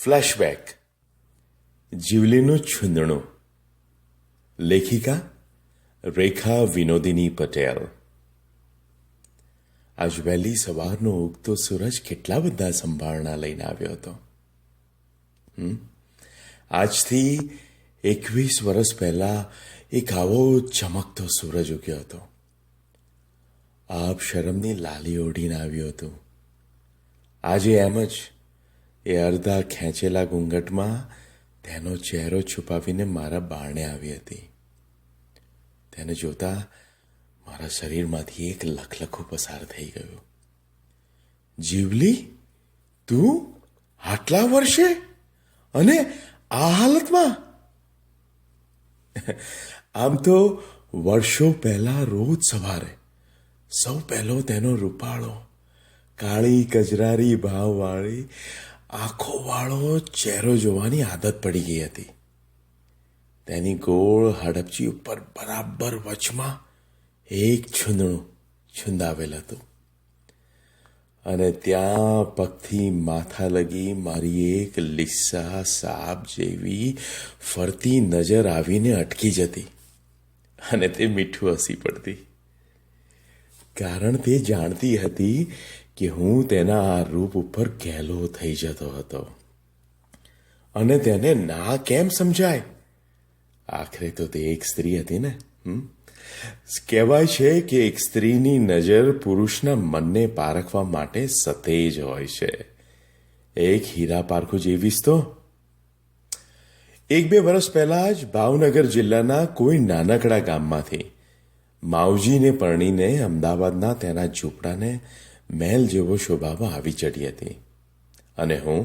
Flashback જીવલીનું છૂંદણું લેખિકા રેખા વિનોદિની પટેલ. આજ વહેલી સવારનો ઉગતો સૂરજ કેટલા બધા સંભાળના લઈને આવ્યો હતો. આજથી 21 વર્ષ પહેલા એક આવો ચમકતો સૂરજ ઉગ્યો હતો. આબ શરમની લાલી ઓઢીને આવ્યું હતું. આજે એમ જ એ અડધા ખેંચેલા ઘૂંઘટમાં તેનો ચહેરો છુપાવીને મારા બારણે આવી હતી. તેને જોતા મારા શરીરમાંથી એક લખલખું પસાર થઈ ગયું. જીવલી, તું આટલા વર્ષે અને આ હાલતમાં? આમ તો વર્ષો પહેલા રોજ સવારે સૌ પહેલો તેનો રૂપાળો કાળી કજરારી ભાવવાળી આંખો વાળો ચહેરો જોવાની આદત પડી ગઈ હતી. તેની ગોળ હડપચી ઉપર બરાબર વચમાં એક છૂંદણું છૂંદાવેલ હતું અને ત્યાં પગથી માથા લગી મારી એક લીસા સાપ જેવી ફરતી નજર આવીને અટકી જતી અને તે મીઠું હસી પડતી. કારણ તે જાણતી હતી કે હું તેના આ રૂપ ઉપર ઘેલો થઈ જતો હતો અને તેને ના કેમ સમજાય. આખરે તો તે એક સ્ત્રી હતી ને. કહેવાય છે કે એક સ્ત્રીની નજર પુરુષના મનને પારખવા માટે સતેજ હોય છે. એક હીરા પારખું જેવી તો 1-2 વર્ષ પહેલા જ ભાવનગર જિલ્લાના કોઈ નાનકડા ગામમાંથી માવજીને પરણીને અમદાવાદના તેના ઝૂંપડાને મહેલ જેવો શોભામાં આવી ચડી હતી અને હું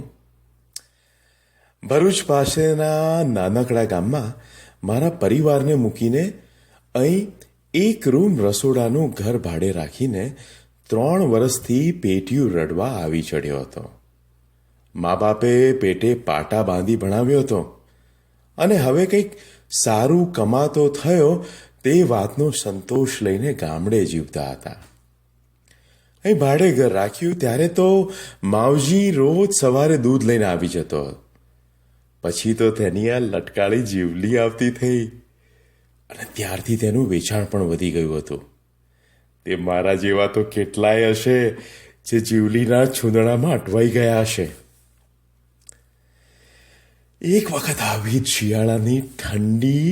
ભરૂચ પાસેના નાનકડા ગામમાં મારા પરિવારને મૂકીને અહીં એક રૂમ રસોડાનું ઘર ભાડે રાખીને 3 વર્ષથી પેટીયું રડવા આવી ચડ્યો હતો. મા બાપે પેટે પાટા બાંધી ભણાવ્યો હતો અને હવે કંઈક સારું કમાતો થયો તે વાતનો સંતોષ લઈને ગામડે જીવતા હતા. અહીં ભાડે ઘર રાખ્યું ત્યારે તો માવજી રોજ સવારે દૂધ લઈને આવી જતો. પછી તો તેની આ લટકાળી જીવલી આવતી થઈ અને ત્યારથી તેનું વેચાણ પણ વધી ગયું હતું. તે મારા જેવા તો કેટલાય હશે જે જીવલીના છૂંદણામાં અટવાઈ ગયા હશે. એક વખત આવી જ શિયાળાની ઠંડી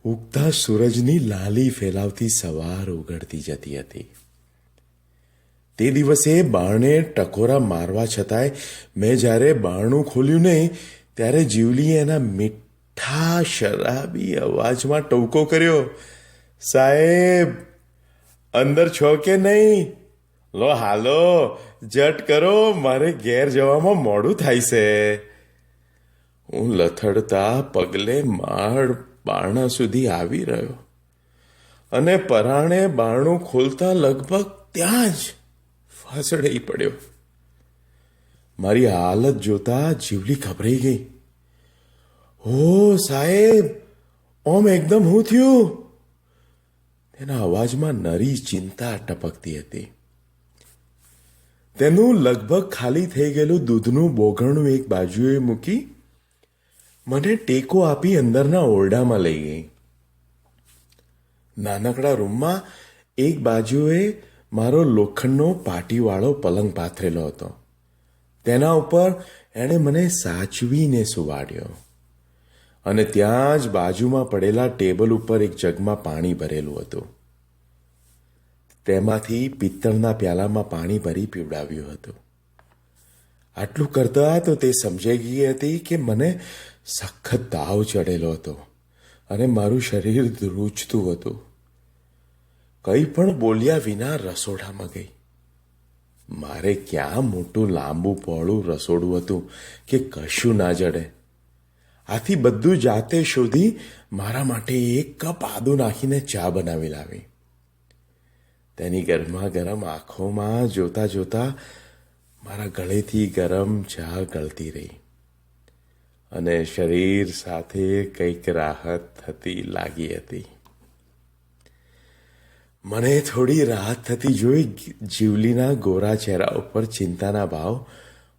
ઉગતા સૂરજની લાલી ફેલાવતી સવાર ઉઘડતી જતી હતી. તે દિવસે બારણે ટકોરા મારવા છતાંય મેં જ્યારે બારણું ખોલ્યું નહીં ત્યારે જીવલીએ એના મીઠા શરાબી અવાજમાં ટહુકો કર્યો, સાહેબ અંદર છો કે નહીં? લો હાલો, જટ કરો, મારે ઘેર જવામાં મોડું થાય છે. હું લથડતા પગલે માળ બારણા સુધી આવી રહ્યો અને પરાણે બારણું ખોલતા લગભગ ત્યાં જ ફસડાઈ પડ્યો. મારી હાલત જોતા જીવલી ગભરાઈ ગઈ. ઓ સાહેબ, ઓમ એકદમ હું થયું? તેના અવાજમાં નરી ચિંતા ટપકતી હતી. તેનું લગભગ ખાલી થઈ ગયેલું દૂધનું બોઘણું એક બાજુએ મૂકી મને ટેકો આપી અંદરના ઓરડામાં લઈ ગઈ. નાનકડા રૂમમાં એક બાજુએ મારો લોખંડનો પાટીવાળો પલંગ પાથરેલો હતો. તેના ઉપર એણે મને સાચવીને સુવાડ્યો અને ત્યાં જ બાજુમાં પડેલા ટેબલ ઉપર એક જગમાં પાણી ભરેલું હતું. તેમાંથી પિત્તળના પ્યાલામાં પાણી ભરી પીવડાવ્યું હતું. આટલું કરતા તો તે સમજાઈ ગઈ હતી કે મને સખત તાવ ચડેલો હતો અને મારું શરીર ધ્રુજતું હતું. કંઈ પણ બોલ્યા વિના રસોડામાં ગઈ. મારે ક્યાં મોટું લાંબુ પહોળું રસોડું હતું કે કશું ના જડે. આથી બધું જાતે શોધી મારા માટે 1 કપ આદુ નાખીને ચા બનાવી લાવી. તેની ગરમા ગરમ આંખોમાં જોતા જોતા મારા ગળેથી ગરમ ચા ગળતી રહી અને શરીર સાથે કંઈક રાહત થતી લાગી હતી. મને થોડી રાહત થતી જોઈ જીવલીના ગોરા ચહેરા ઉપર ચિંતાના ભાવ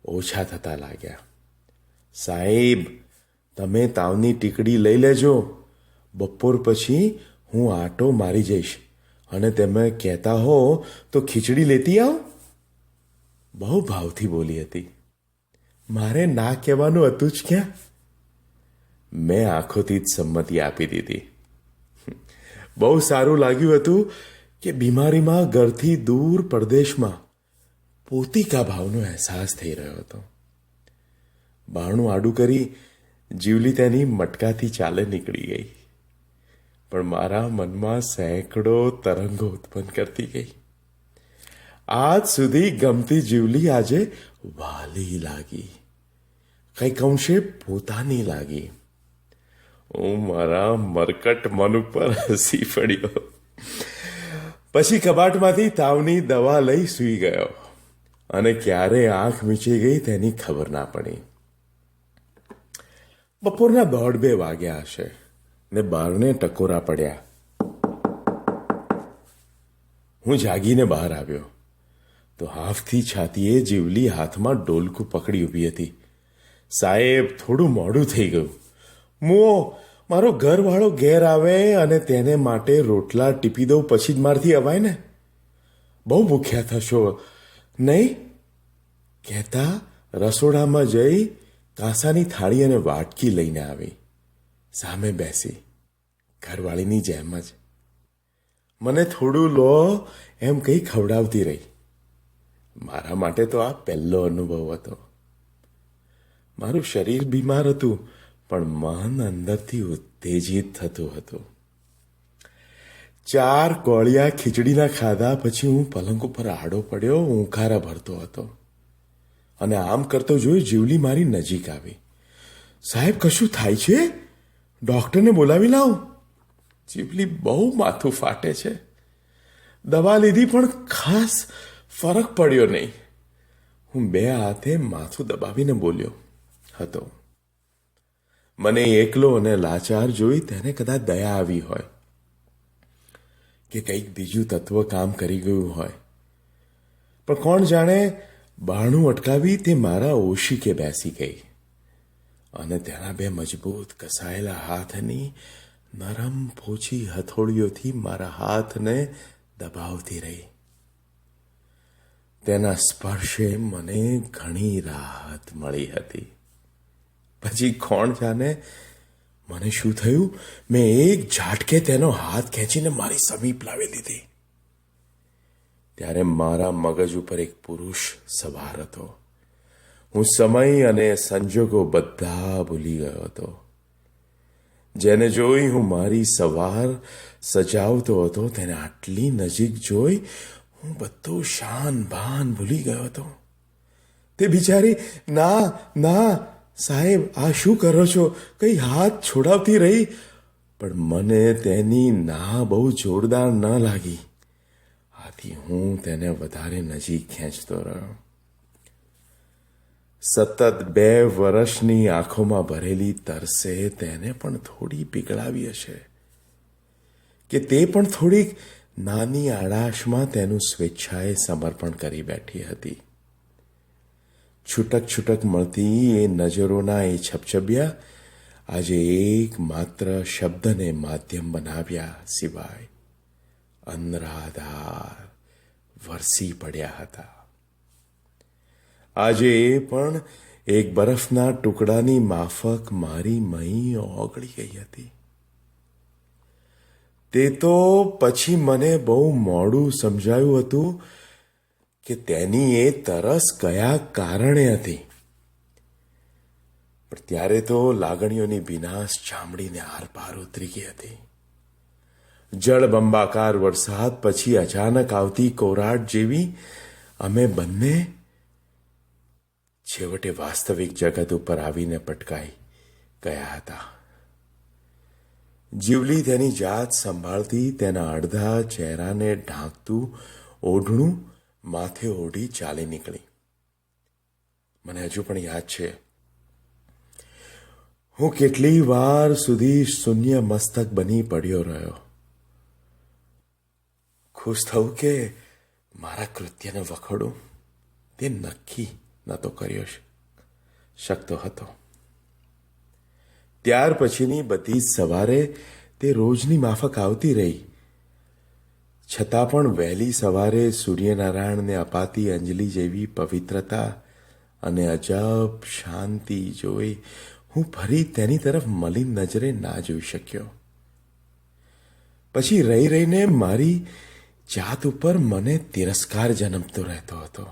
ઓછા થતા લાગ્યા સાહેબ, તમે તાવની ટીકડી લઈ લેજો. બપોર પછી હું આટો મારી જઈશ અને તમે કહેતા હો તો ખીચડી લેતી આવ. બહુ ભાવથી બોલી હતી. મારે ના કહેવાનું હતું જ ક્યાં? મેં આંખોથી જ સંમતિ આપી દીધી. બહુ સારું લાગ્યું હતું કે બીમારીમાં ઘરથી દૂર પરદેશમાં પોતિકા ભાવનો અહેસાસ થઈ રહ્યો હતો. બારણું આડું કરી જીવલી તેની મટકાથી ચાલે નીકળી ગઈ, પણ મારા મનમાં સેંકડો તરંગો ઉત્પન્ન કરતી ગઈ. આજ સુધી ગમતી જીવલી આજે વાલી લાગી, કંઈક અંશે પોતાની લાગી. હું મારા મરકટ મન ઉપર હસી પડ્યો. પછી કબાટમાંથી તાવની દવા લઈ સૂઈ ગયો અને ક્યારે આંખ મીચી ગઈ તેની ખબર ના પડી. બપોરના 1:30 વાગ્યા હશે ને બારણે ટકોરા પડ્યા. હું જાગીને બહાર આવ્યો તો હાફથી છાતીએ જીવલી હાથમાં ડોલકું પકડી ઊભી હતી. સાહેબ, થોડું મોડું થઈ ગયું. મુઓ, મારો ઘરવાળો ઘેર આવે અને તેને માટે રોટલા ટીપી દઉં પછી જ મારથી અવાય ને. બહુ ભૂખ્યા થશો નહીં? કહેતા રસોડામાં જઈ કાંસાની થાળી અને વાટકી લઈને આવી. સામે બેસી ઘરવાળીની જેમ જ મને થોડું લો એમ કંઈ ખવડાવતી રહી. મારા માટે તો આ પહેલો અનુભવ હતો. મારું શરીર બીમાર હતું, પણ મન અંદરથી ઉત્તેજિત થતું હતું. 4 કોળિયા ખીચડીના ખાધા પછી હું પલંગ ઉપર આડો પડ્યો, ઊંઘારા ભરતો હતો અને આમ કરતો જોઈ જીવલી મારી નજીક આવી. સાહેબ, કશું થાય છે? ડોક્ટરને બોલાવી લાવ. જીવલી બહુ માથું ફાટે છે. દવા લીધી પણ ખાસ ફરક પડ્યો નહીં. હું 2 હાથે માથું દબાવીને બોલ્યો હતો. મને એકલો અને લાચાર જોઈ તેને કદાચ દયા આવી હોય કે કંઈક બીજું તત્વ કામ કરી ગયું હોય, પણ કોણ જાણે. બારણું અટકાવી તે મારા ઓશીકે બેસી ગઈ અને તેના 2 મજબૂત કસાયેલા હાથની નરમ પોચી હથોડીઓથી મારા હાથને દબાવતી રહી. તેના સ્પર્શે મને ઘણી રાહત મળી હતી. પછી કોણ જાણે મને શું થયું, મેં એક ઝાટકે તેનો હાથ ખેંચીને મારી સમીપ લાવી દીધી. ત્યારે મારા મગજ ઉપર એક પુરુષ સવાર હતો. હું સમય અને સંજોગો બધા ભૂલી ગયો હતો. જેને જોઈ હું મારી સવાર સજાવતો હતો તેને આટલી નજીક જોઈ હું બધું શાન ભાન ભૂલી ગયો હતો. તે બિચારી, ના ના સાહેબ, આ શું કરો છો? કઈ હાથ છોડાવતી રહી, પણ મને તેની ના બહુ જોરદાર ન લાગી. આથી હું તેને વધારે નજીક ખેંચતો રહ્યો. સતત 2 વર્ષની આંખોમાં ભરેલી તરસે તેને પણ થોડી પીગળાવી હશે કે તે પણ થોડીક નાની આડાશમાં તેનું સ્વેચ્છાએ સમર્પણ કરી બેઠી હતી. છૂટક છૂટક મળતી એ નજરોના એ છબછબિયા આજે એક માત્ર શબ્દને માધ્યમ બનાવ્યા સિવાય અનરાધાર વરસી પડ્યા હતા. આજે એ પણ એક બરફના ટુકડાની માફક મારી મહી ઓગળી ગઈ હતી. તે તો પછી મને બહુ મોડું સમજાયું હતું કે તેની એ તરસ કયા કારણે હતી. પણ ત્યારે તો લાગણીઓની ભીનાશ ચામડીને આરપાર ઉતરી ગઈ હતી. જળબંબાકાર વરસાદ પછી અચાનક આવતી કોરાટ જેવી અમે બંને છેવટે વાસ્તવિક જગત ઉપર આવીને પટકાઈ ગયા હતા. જીવલી તેની જાત સંભાળતી તેના અડધા ચહેરાને ઢાંકતું ઓઢણું માથે ઓઢી ચાલી નીકળી. મને હજુ પણ યાદ છે હું કેટલી વાર સુધી શૂન્ય મસ્તક બની પડ્યો રહ્યો. ખુશ થવું કે મારા કૃત્યને વખોડું તે નક્કી નહોતો કર્યો શકતો હતો. ત્યાર પછીની બધી જ સવારે તે રોજની માફક આવતી રહી. છતાં પણ વહેલી સવારે સૂર્યનારાયણને અપાતી અંજલિ જેવી પવિત્રતા અને અજબ શાંતિ જોઈ હું ફરી તેની તરફ મલિન નજરે ના જોઈ શક્યો. પછી રહી રહીને મારી જાત ઉપર મને તિરસ્કાર જન્મતો રહેતો હતો.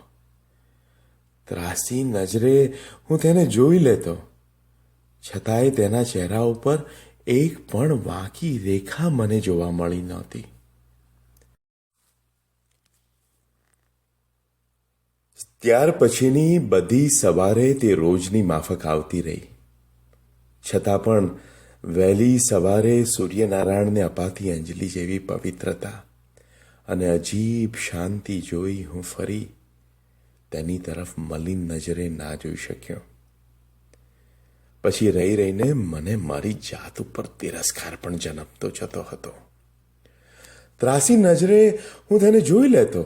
ત્રાસી નજરે હું તેને જોઈ લેતો, છતાંય તેના ચહેરા ઉપર એક પણ વાંકી રેખા મને જોવા મળી નહોતી. ત્યાર પછીની બધી સવારે તે રોજની માફક આવતી રહી. છતાં પણ વહેલી સવારે સૂર્યનારાયણને અપાતી અંજલિ જેવી પવિત્રતા અને અજીબ શાંતિ જોઈ હું ફરી તેની તરફ મલિન નજરે ના જોઈ શક્યો. પછી રહી રહીને મને મારી જાત ઉપર તિરસ્કાર પણ જન્મતો જતો હતો. ત્રાસી નજરે હું તેને જોઈ લેતો,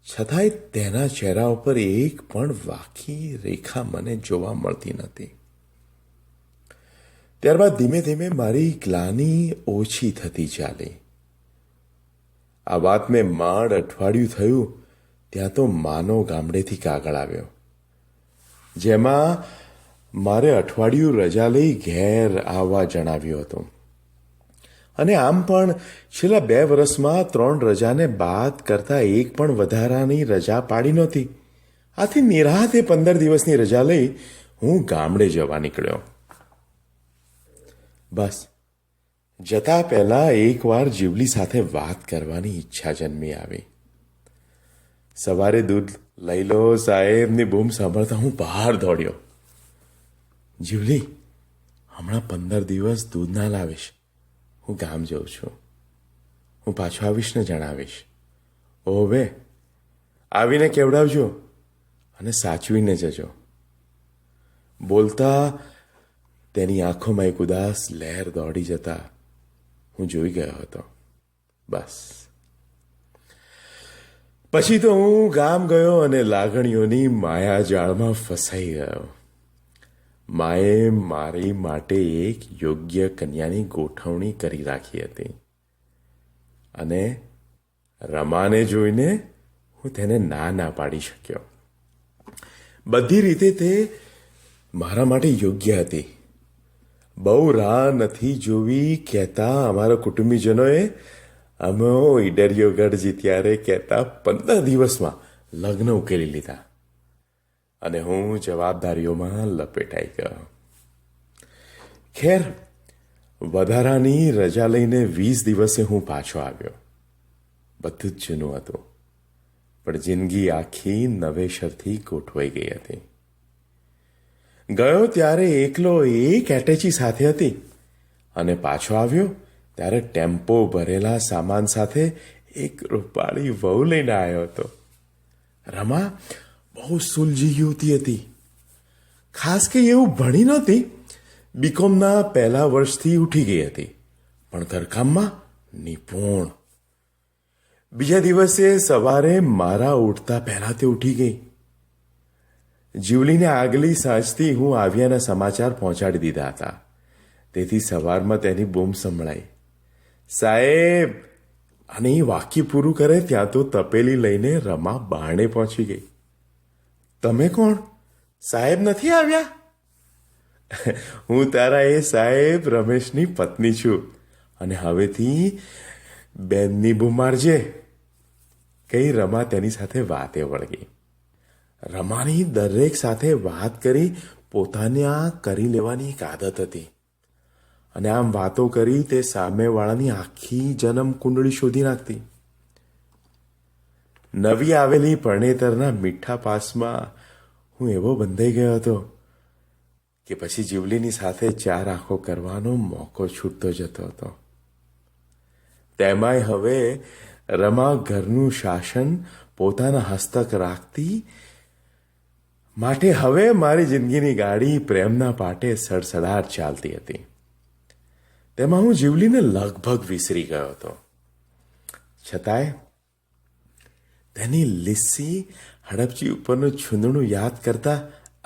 છતાંય તેના ચહેરા ઉપર એક પણ વાકી રેખા મને જોવા મળતી નથી. ત્યારબાદ ધીમે ધીમે મારી ગ્લાની ઓછી થતી ચાલી. આ વાત મેં માંડ અઠવાડિયું થયું ત્યાં તો માનો ગામડેથી કાગળ આવ્યો, જેમાં મારે અઠવાડિયું રજા લઈ ઘેર આવવા જણાવ્યું હતું. અને આમ પણ છેલ્લા 2 વર્ષમાં 3 રજાને બાદ કરતાં એક પણ વધારાની રજા પાડી નહોતી. આથી નિરાતે 15 દિવસની રજા લઈ હું ગામડે જવા નીકળ્યો. બસ જતા પહેલા એકવાર જીવલી સાથે વાત કરવાની ઈચ્છા જન્મી આવી. સવારે દૂધ લઈ લો સાહેબની બૂમ સાંભળતા હું બહાર દોડ્યો. જીવલી, હમણાં 15 દિવસ દૂધ ના લાવીશ, હું ગામ જઉં છું. હું પાછો આવીશ ને જણાવીશ. ઓવે, આવીને કેવડાવજો અને સાચવીને જજો. બોલતા તેની આંખોમાં એક ઉદાસ લહેર દોડી જતા હું જોઈ ગયો હતો. બસ પછી તો હું ગામ ગયો અને લાગણીઓની માયાજાળમાં ફસાઈ ગયો. માએ મારી માટે એક યોગ્ય કન્યાની ગોઠવણી કરી રાખી હતી અને રમાને જોઈને હું તેને ના પાડી શક્યો. બધી રીતે તે મારા માટે યોગ્ય હતી. બહુ રાહ નથી જોવી કહેતા અમારા કુટુંબીજનોએ અમે ઈડરિયો ગઢ જીત્યારે કહેતા 15 દિવસમાં લગ્ન ઉકેલી લીધા અને હું જવાબદારીઓમાં લપેટાઈ ગયો. ખેર, વધારાની રજા લઈને 20 દિવસે હું પાછો આવ્યો. બધું જ જૂનું હતું, પણ જિંદગી આખી નવેસરથી ગોઠવાઈ ગઈ હતી. ગયો ત્યારે એકલો એક એટેચી સાથે હતી અને પાછો આવ્યો ત્યારે ટેમ્પો ભરેલા સામાન સાથે એક રૂપાળી વહુ લઈને આવ્યો હતો. રમા બહુ સુલજી યુવતી હતી. ખાસ કે એવું ભણી નહોતી. બીકોમના પહેલા વર્ષથી ઉઠી ગઈ હતી, પણ ઘરકામમાં નિપુણ. બીજા દિવસે સવારે મારા ઉઠતા પહેલા તે ઉઠી ગઈ. જીવલીને આગલી સાંજથી હું આવ્યાના સમાચાર પહોંચાડી દીધા હતા. તેથી સવારમાં તેની બૂમ સંભળાઈ, સાહેબ! અને એ વાક્ય પૂરું કરે ત્યાં તો તપેલી લઈને રમા બારણે પહોંચી ગઈ. તમે કોણ? સાહેબ નથી આવ્યા? હું તારા એ સાહેબ રમેશની પત્ની છું અને હવેથી બેનની બૂમ મારજે, કઈ રમા તેની સાથે વાતે વળગી. રમાની દરેક સાથે વાત કરી પોતાને આ કરી લેવાની એક આદત હતી અને આમ વાતો કરી તે સામેવાળાની આખી જન્મ કુંડળી શોધી નાખતી. નવી આવેલી પરણેતરના મીઠા પાસમાં હું એવો બંધાઈ ગયો હતો કે પછી જીવલીની સાથે 4 આંખો કરવાનો મોકો છૂટતો જતો હતો. તેમાંય હવે રમા ઘરનું શાસન પોતાના હસ્તક રાખતી, માટે હવે મારી જિંદગીની ગાડી પ્રેમના પાટે સડસડાટ ચાલતી હતી. તેમાં હું જીવલીને લગભગ વિસરી ગયો હતો. છતાંય તેની લીસી હડપચી ઉપરનું છૂંદણું યાદ કરતા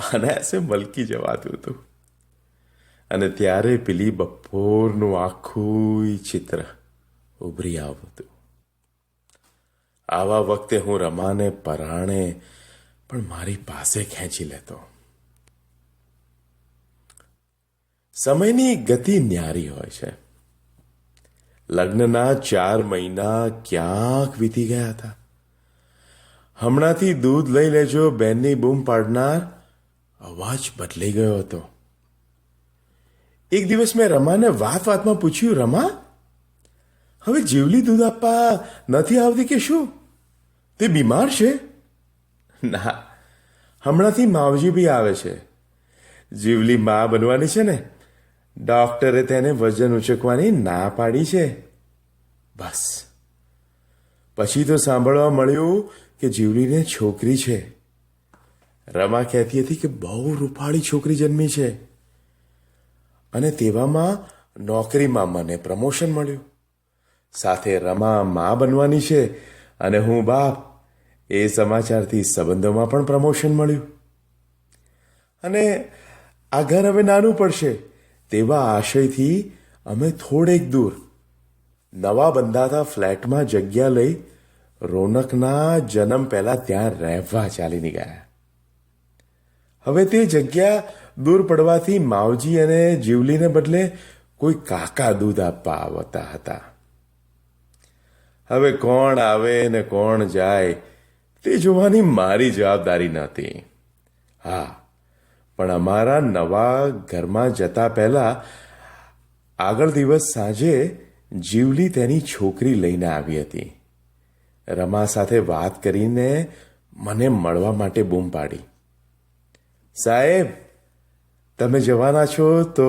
અનાયાસે મલકી જવાતું હતું અને ત્યારે પેલી બપોરનું આખું ચિત્ર ઉભરી આવતું. આવા વખતે હું રમાને પરાણે પણ મારી પાસે ખેંચી લેતો. સમયની ગતિ ન્યારી હોય છે. લગ્નના 4 મહિના ક્યાંક વીતી ગયા હતા. હમણાંથી દૂધ લઈ લેજો બેનની બૂમ પાડનાર અવાજ બદલાઈ ગયો હતો. એક દિવસ મેં રમાને વાતમાં પૂછ્યું, રમા, હવે જીવલી દૂધ આપવા નથી આવતી કે શું? તે બીમાર છે? ના, હમણાંથી માવજી બી આવે છે. જીવલી મા બનવાની છે ને, ડોક્ટરે તેને વજન ઉચકવાની ના પાડી છે. બસ. પછી તો સાંભળવા મળ્યું કે જીવલીને છોકરી છે. રમા કહેતી હતી કે બહુ રૂપાળી છોકરી જન્મી છે અને તેવામાં નોકરીમાં મને પ્રમોશન મળ્યું. સાથે રમા મા બનવાની છે અને હું બાપ. એ સમાચારથી સંબંધોમાં પણ પ્રમોશન મળ્યું અને આ ઘર હવે નાનું પડશે તેવા આશયથી અમે થોડેક દૂર નવા બંધાતા ફ્લેટમાં જગ્યા લઈ રોનકના જન્મ પહેલા ત્યાં રહેવા ચાલી ગયા. હવે તે જગ્યા દૂર પડવાથી માવજી અને જીવલીને બદલે કોઈ કાકા દૂધ આપવા આવતા હતા. હવે કોણ આવે ને કોણ જાય તે જોવાની મારી જવાબદારી નહોતી. હા, પણ અમારા નવા ઘરમાં જતા પહેલા આગળ દિવસ સાંજે જીવલી તેની છોકરી લઈને આવી હતી. રમા સાથે વાત કરીને મને મળવા માટે બૂમ પાડી. સાહેબ, તમે જવાના છો તો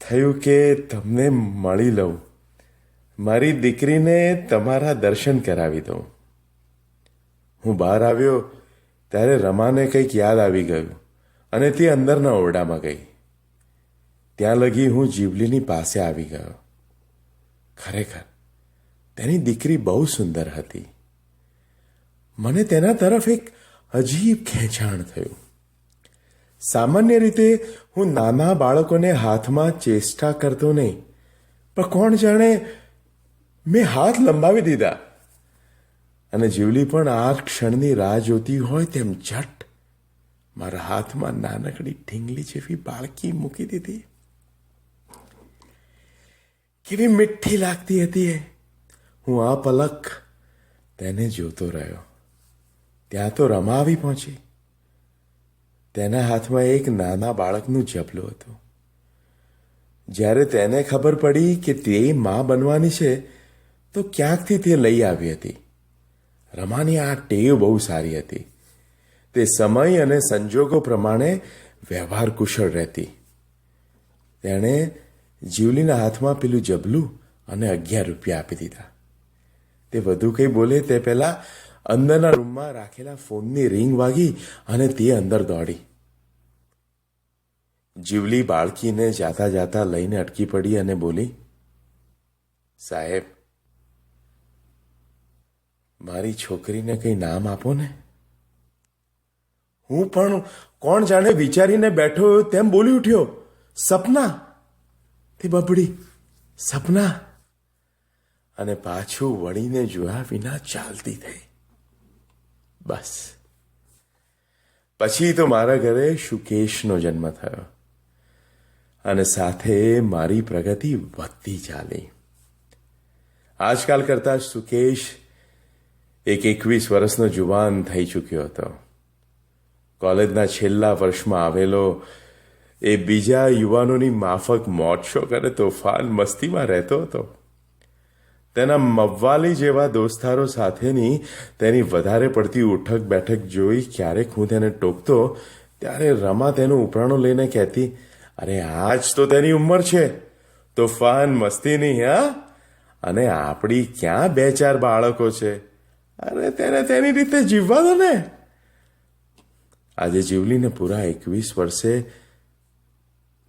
થયું કે તમને મળી લઉં. મારી દીકરીને તમારા દર્શન કરાવી દઉં. હું બહાર આવ્યો ત્યારે રમાને કંઈક યાદ આવી ગયું અને તે અંદરના ઓરડામાં ગઈ. ત્યાં લગી હું જીવલીની પાસે આવી ગયો. ખરેખર તેની દીકરી બહુ સુંદર હતી. મને તેના તરફ એક અજીબ ખેંચાણ થયું. સામાન્ય રીતે હું નાના બાળકોને હાથમાં ચેષ્ટા કરતો નહીં, પણ કોણ જાણે મેં હાથ લંબાવી દીધા અને જીવલી પણ આ ક્ષણની રાહ જોતી હોય તેમ ઝટ મારા હાથમાં નાનકડી ઢીંગલી જેવી બાળકી મૂકી દીધી. કેવી મીઠી લાગતી હતી એ. હું આ પલક તેને જોતો રહ્યો. ત્યાં તો રમા આવી પહોંચી. તેના હાથમાં એક નાના બાળકનું ઝબલું હતું. જ્યારે તેને ખબર પડી કે તે મા બનવાની છે તો ક્યાંકથી તે લઈ આવી હતી. રમાની આ ટેવ બહુ સારી હતી. તે સમય અને સંજોગો પ્રમાણે વ્યવહાર કુશળ રહેતી. તેણે જીવલીના હાથમાં પેલું જબલું અને 11 રૂપિયા આપી દીધા. તે વધુ કંઈ બોલે તે પહેલા અંદરના રૂમમાં રાખેલા ફોનની રિંગ વાગી અને તે અંદર દોડી. જીવલી બાળકીને જાતા જાતા લઈને અટકી પડી અને બોલી, સાહેબ, મારી છોકરીને કંઈ નામ આપો ને. હું પણ કોણ જાણે વિચારીને બેઠો તેમ બોલી ઉઠ્યો, સપના. તે બબડી, સપના. અને પાછું વળીને જોયા વિના ચાલતી થઈ. બસ. પછી તો મારા ઘરે શુકેશનો જન્મ થયો અને સાથે મારી પ્રગતિ વધતી ચાલી. આજકાલ કરતા શુકેશ એક 21 વર્ષનો જુવાન થઈ ચૂક્યો હતો. કોલેજના છેલ્લા વર્ષમાં આવેલો એ બીજા યુવાનોની માફક મોજ શોખ અને તોફાન મસ્તીમાં રહેતો હતો. તેના મવ્વાલી જેવા દોસ્તારો સાથેની તેની વધારે પડતી ઉઠક બેઠક જોઈ ક્યારેક હું તેને ટોકતો ત્યારે રમા તેનું ઉપરાણું લઈને કહેતી, અરે આજ તો તેની ઉંમર છે, તોફાન મસ્તીની. હા, અને આપણી ક્યાં 2-4 બાળકો છે. અરે તેને તેની રીતે જીવવા દો ને. આજે જીવલીને પૂરા 21 વર્ષે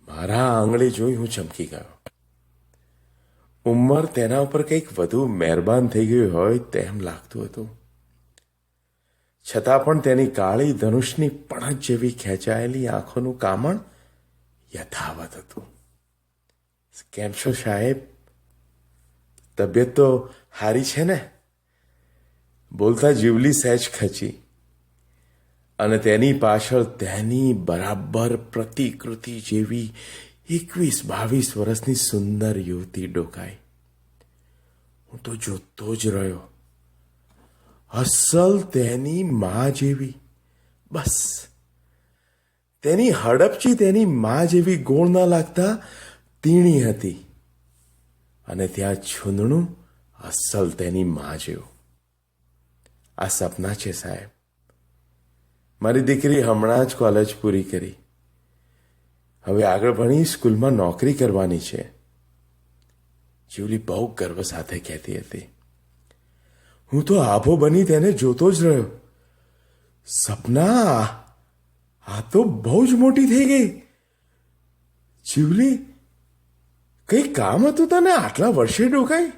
મારા આંગળી જોઈ હું ચમકી ગયો. ઉંમર તેના ઉપર કંઈક વધુ મહેરબાન થઈ ગયું હોય તેમ લાગતું હતું. છતાં પણ તેની કાળી ધનુષની પણજ જેવી ખેંચાયેલી આંખોનું કામણ યથાવત હતું. કેમ છો સાહેબ? તબિયત તો હારી છે ને? બોલતા જીવલી સહેજ ખચી અને તેની પાછળ તેની બરાબર પ્રતિકૃતિ જેવી 21-22 વર્ષની સુંદર યુવતી ડોકાઈ. હું તો જોતો જ રહ્યો. અસલ તેની માં જેવી. બસ તેની હડપચી તેની માં જેવી ગોળ ના લાગતા તીણી હતી અને ત્યાં છૂંદણું અસલ તેની માં જેવું. આ સપના છે સાહેબ. મારી દીકરી હમણાં જ કોલેજ પૂરી કરી. હવે આગળ ભણી સ્કૂલમાં નોકરી કરવાની છે. જીવલી બહુ ગર્વ સાથે કહેતી હતી. હું તો આભો બની તેને જોતો જ રહ્યો. સપના, આ તો બહુ જ મોટી થઈ ગઈ. જીવલી, કઈ કામ હતું તને આટલા વર્ષે ડોકાઈ?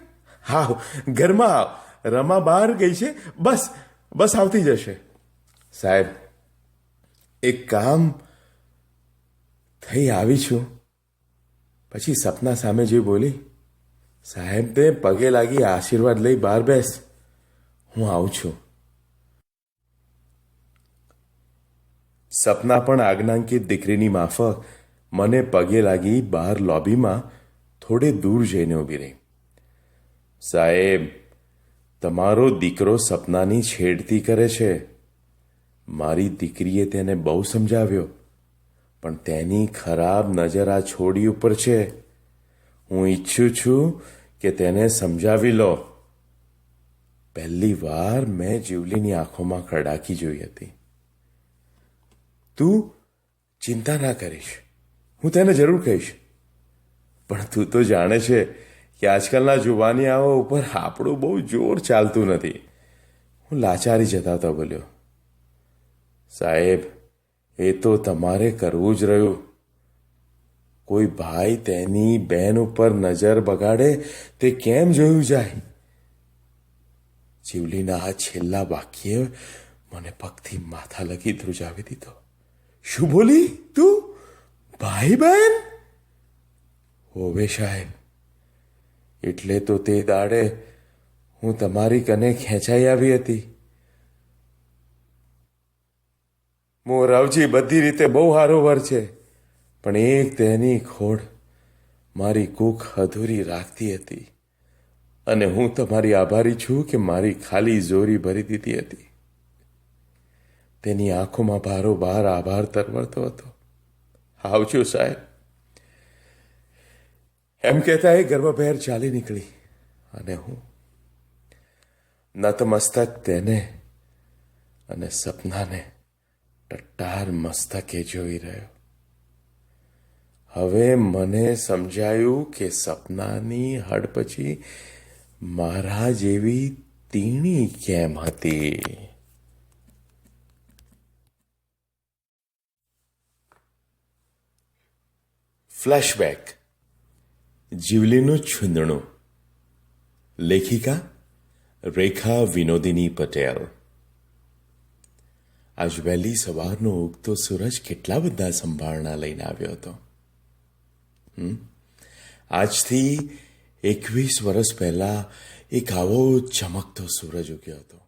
હા, ઘરમાં આવ. રમા બહાર ગઈ છે. બસ બસ આવતી જશે. સાહેબ, એક કામ થઈ આવી છું. પછી સપના સામે જે બોલી, સાહેબ તે પગે લાગી આશીર્વાદ લઈ બહાર બેસ, હું આવું છું. સપના પણ આજ્ઞાંકિત દીકરીની માફક મને પગે લાગી બહાર લોબીમાં થોડે દૂર જઈને ઊભી રહી. સાહેબ, તમારો દીકરો સપનાની છેડતી કરે છે. મારી દીકરીએ તેને બહુ સમજાવ્યો, પણ તેની ખરાબ નજર આ છોડી ઉપર છે. હું ઈચ્છું છું કે તેને સમજાવી લો. પહેલી વાર મેં જીવલીની આંખોમાં કડાકી જોઈ હતી. તું ચિંતા ના કરીશ, હું તેને જરૂર કહીશ. પણ તું તો જાણે છે કે આજકાલના જુવાનિયાઓ ઉપર આપણું બહુ જોર ચાલતું નથી. હું લાચારી જતાવતો બોલ્યો. સાહેબ, એ તો તમારે કરવું જ રહ્યું. કોઈ ભાઈ તેની બહેન ઉપર નજર બગાડે તે કેમ જોયું જાય? જીવલીના આ છેલ્લા વાક્યે મને પગથી માથા લગી ધ્રુજાવી દીધો. શું બોલી તું? ભાઈ બહેન? હોવે સાહેબ, એટલે તો તે દાડે હું તમારી કને ખેંચાઈ આવી હતી. મોરાવજી બધી રીતે બહુ હારો વર છે, પણ એક તેની ખોડ મારી કૂખ અધૂરી રાખતી હતી અને હું તમારી આભારી છું કે મારી ખાલી જોરી ભરી દીધી હતી. તેની આંખોમાં બારોબાર આભાર તરવરતો હતો. આવજો સાહેબ, એમ કહેતા એ ગર્ભભેર ચાલી નીકળી અને હું નતમસ્તક તેને અને સપનાને ટટ્ટાર મસ્તકે જોઈ રહ્યો. હવે મને સમજાયું કે સપનાની હડપચી મારા જેવી તીણી કેમ હતી. ફ્લેશબેક. જીવલીનું છૂંદણું. લેખિકા રેખા વિનોદિની પટેલ. આજ વહેલી સવારનો ઉગતો સૂરજ કેટલા બધા સંભાળના લઈને આવ્યો હતો. આજથી 21 વર્ષ પહેલા એક આવો ચમકતો સૂરજ ઉગ્યો હતો.